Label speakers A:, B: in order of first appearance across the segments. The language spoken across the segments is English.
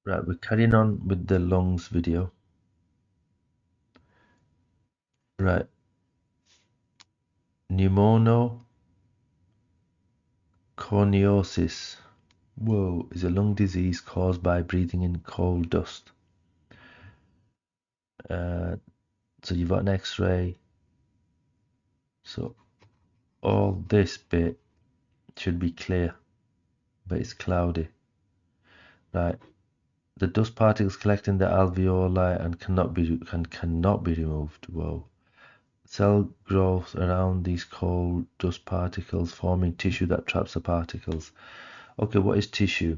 A: Right, we're carrying on with the lungs video. Right, pneumoconiosis. Whoa, is a lung disease caused by breathing in coal dust. So you've got an X-ray. So all this bit should be clear, but it's cloudy. Right, the dust particles collect in the alveoli and cannot be removed. Whoa. Cell growth around these coal dust particles, forming tissue that traps the particles. Okay, what is tissue?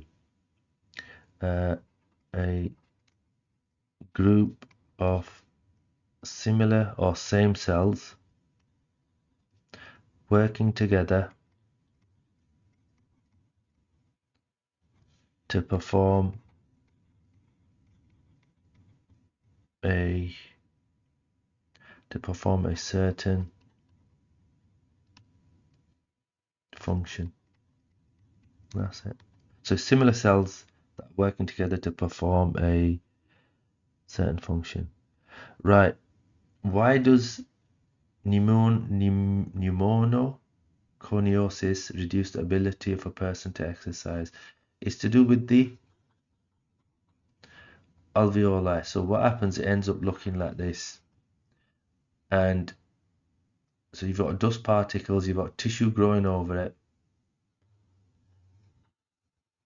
A: A group of similar or same cells working together to perform a certain function. That's it. So similar cells that are working together to perform a certain function. Right. Why does pneumoconiosis reduce the ability of a person to exercise? It's to do with the alveoli. So what happens, it ends up looking like this. And so you've got dust particles, you've got tissue growing over it.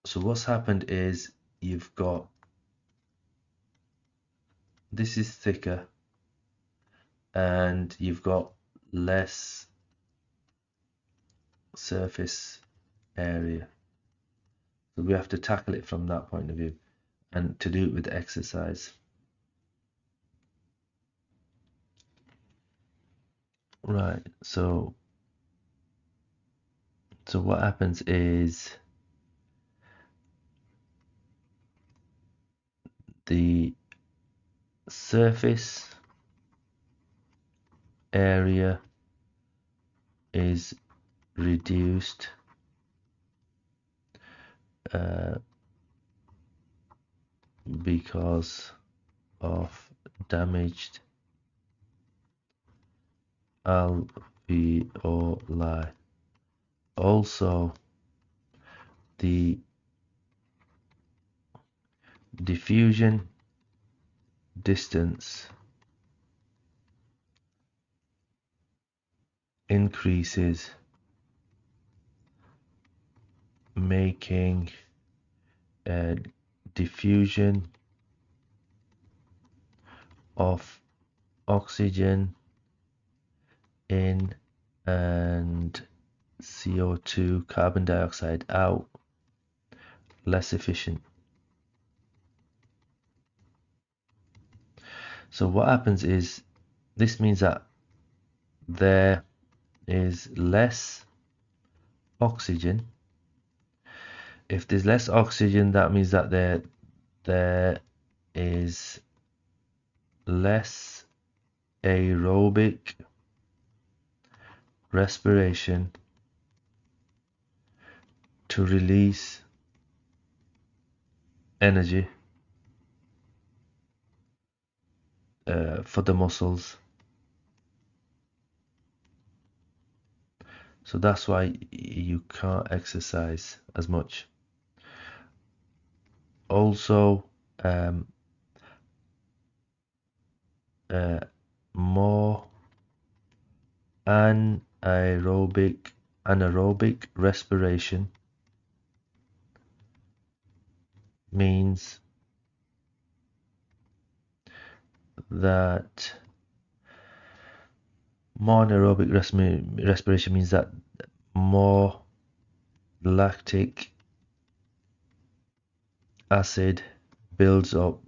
A: So what's happened is you've got, this is thicker and you've got less surface area. So we have to tackle it from that point of view and to do it with exercise. Right, so what happens is the surface area is reduced because of damaged alveoli. Also, the diffusion distance increases, making a diffusion of oxygen in and CO2, carbon dioxide out, less efficient. So what happens is, this means that there is less oxygen. If there's less oxygen, that means that there is less aerobic respiration to release energy for the muscles. So that's why you can't exercise as much. Also, more anaerobic respiration means that more anaerobic respiration means that more lactic acid builds up,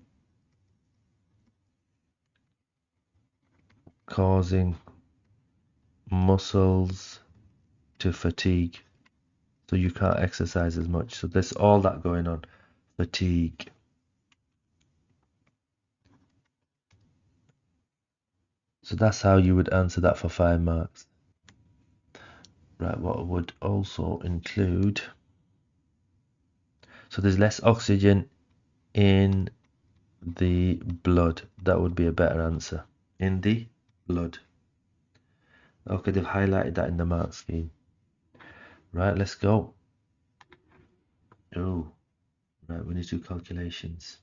A: causing muscles to fatigue. So you can't exercise as much. So there's all that going on. Fatigue. So that's how you would answer that for 5 marks. Right, what would also include, so there's less oxygen in the blood. That would be a better answer. In the blood. Okay, they've highlighted that in the mark scheme. Right, let's go. Oh, right, we need to do calculations.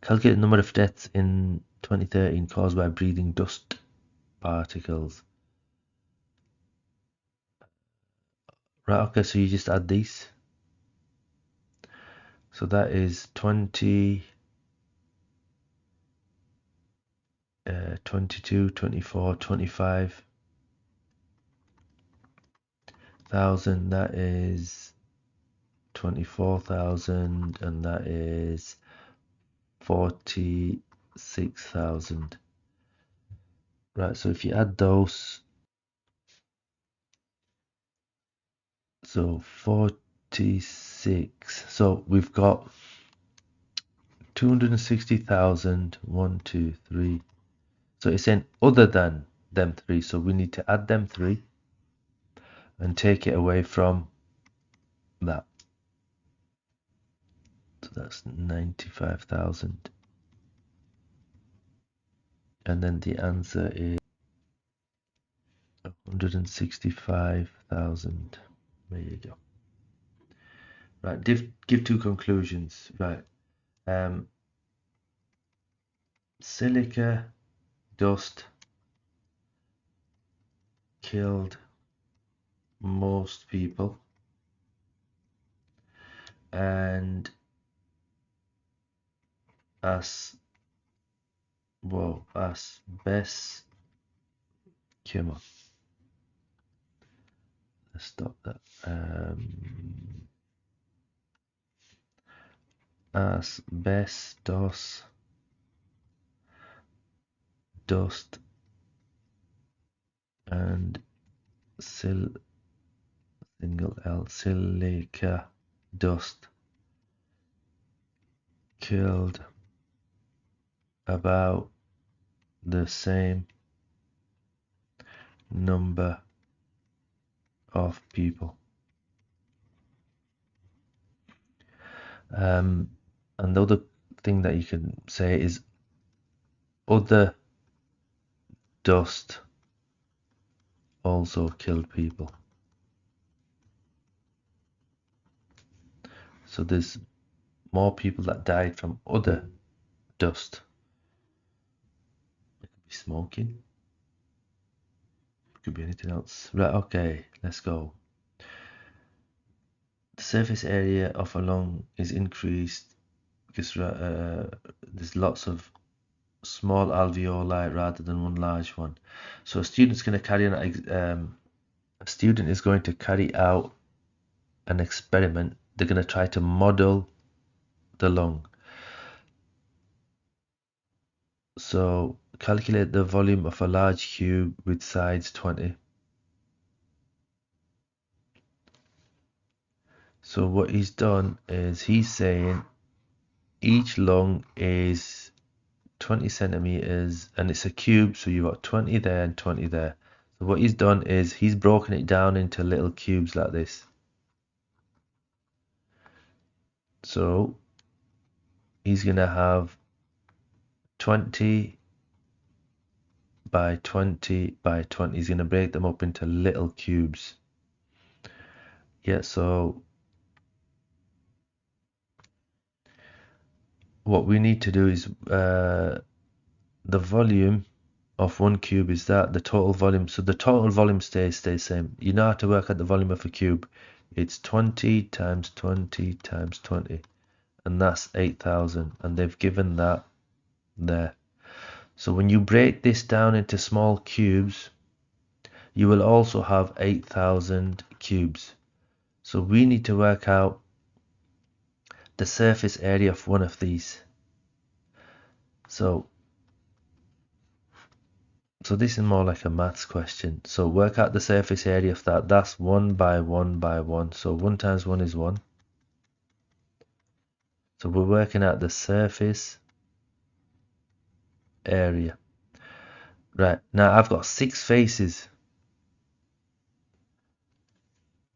A: Calculate the number of deaths in 2013 caused by breathing dust particles. Right, okay, so you just add these. So that is 20, 22, 24, 25,000. That is 24,000, and that is 46,000. Right, so if you add those, so 46. So we've got 260,000, 1, 2, 3. So it's saying other than them three. So we need to add them three and take it away from that. So that's 95,000. And then the answer is 165,000. There you go. Right, give two conclusions. Right. Silica dust killed most people, and asbestos. Come on, let's stop that. Asbestos dust and silica dust killed about the same number of people. And the other thing that you can say is other dust also killed people. So there's more people that died from other dust. It could be smoking. It could be anything else. Right, okay, let's go. The surface area of a lung is increased because there's lots of small alveoli rather than one large one. So a student's going to carry on a student is going to carry out an experiment. They're going to try to model the lung. So calculate the volume of a large cube with sides 20. So what he's done is he's saying each lung is 20 centimeters and it's a cube, so you've got 20 there and 20 there. So what he's done is he's broken it down into little cubes like this. So he's going to have 20 by 20 by 20. He's going to break them up into little cubes. Yeah, so what we need to do is the volume of one cube is that the total volume. So the total volume stays the same. You know how to work out the volume of a cube. It's 20 times 20 times 20, and that's 8,000, and they've given that there. So when you break this down into small cubes, you will also have 8,000 cubes. So we need to work out the surface area of one of these. So this is more like a maths question. So work out the surface area of that. That's 1 by 1 by 1. So 1 times 1 is 1. So we're working out the surface area. Right, now I've got 6 faces.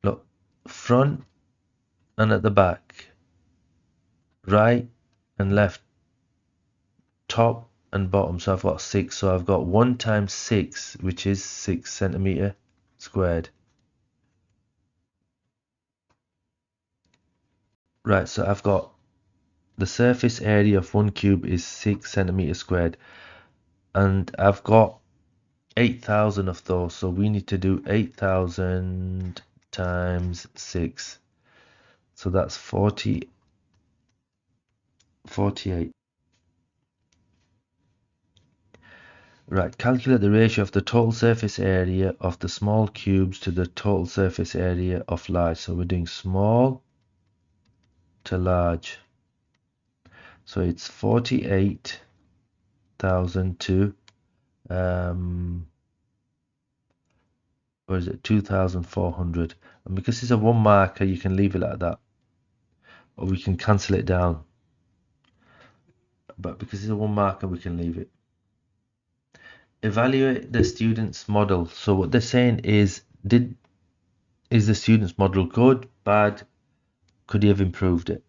A: Look, front and at the back. right and left, top and bottom. So I've got 6. So I've got 1 times 6, which is 6 centimeter squared. Right, so I've got the surface area of 1 cube is 6 centimeters squared, and I've got 8,000 of those, so we need to do 8,000 times 6, so that's 48. Right, calculate the ratio of the total surface area of the small cubes to the total surface area of large. So we're doing small to large, so it's 48,000 to or is it 2,400? And because it's a one marker, you can leave it like that, or we can cancel it down. But because it's a one marker, we can leave it. Evaluate the student's model. So what they're saying is the student's model good, bad? Could he have improved it?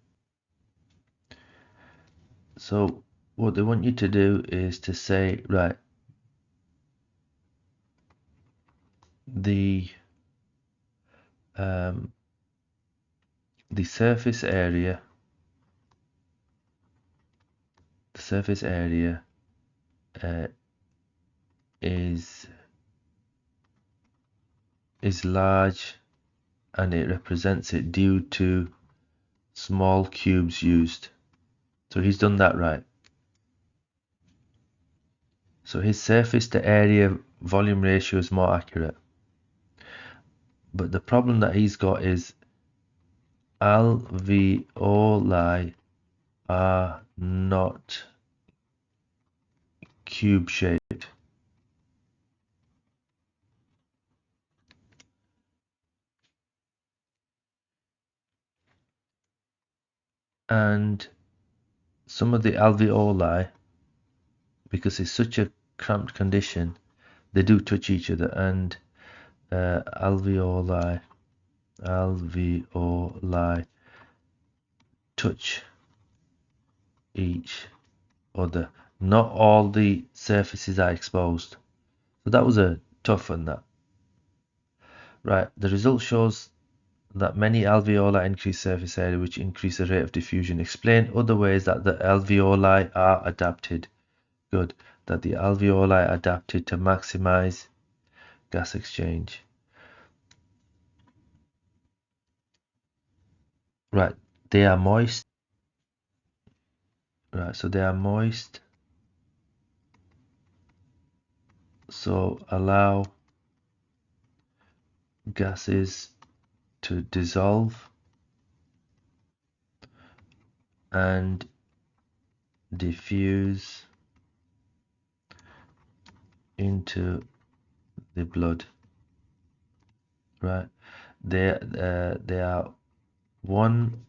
A: So what they want you to do is to say, right, the surface area is large, and it represents it due to small cubes used. So he's done that right. So his surface to area volume ratio is more accurate. But the problem that he's got is alveoli are not cube shaped. And some of the alveoli, because it's such a cramped condition, they do touch each other, and alveoli touch each other. Not all the surfaces are exposed. So that was a tough one, that. Right, the result shows that many alveoli increase surface area, which increase the rate of diffusion. Explain other ways that the alveoli are adapted. Good. That the alveoli are adapted to maximize gas exchange. Right, they are moist. Right, so they are moist. So allow gases to dissolve and diffuse into the blood. Right, they are 1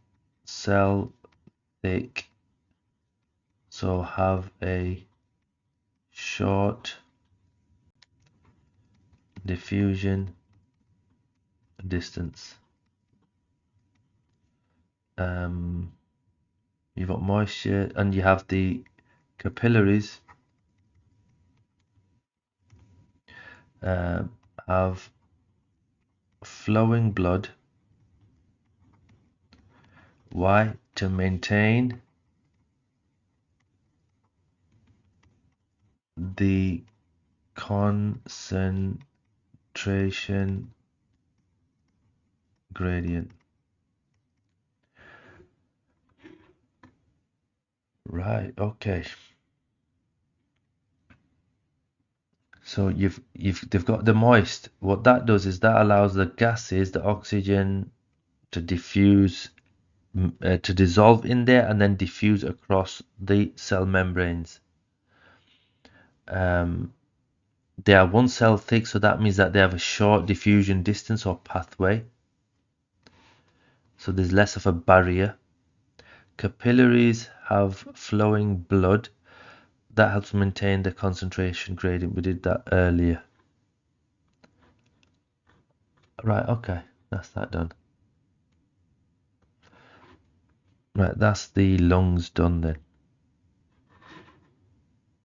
A: cell thick, so have a short diffusion distance. You've got moisture, and you have the capillaries have flowing blood. Why? To maintain the concentration gradient. Right, okay. So they've got the moist. What that does is that allows the gases, the oxygen, to diffuse, to dissolve in there and then diffuse across the cell membranes. They are 1 cell thick, so that means that they have a short diffusion distance or pathway. So there's less of a barrier. Capillaries have flowing blood. That helps maintain the concentration gradient. We did that earlier. Right, okay, that's that done. Right. Right, that's the lungs done then.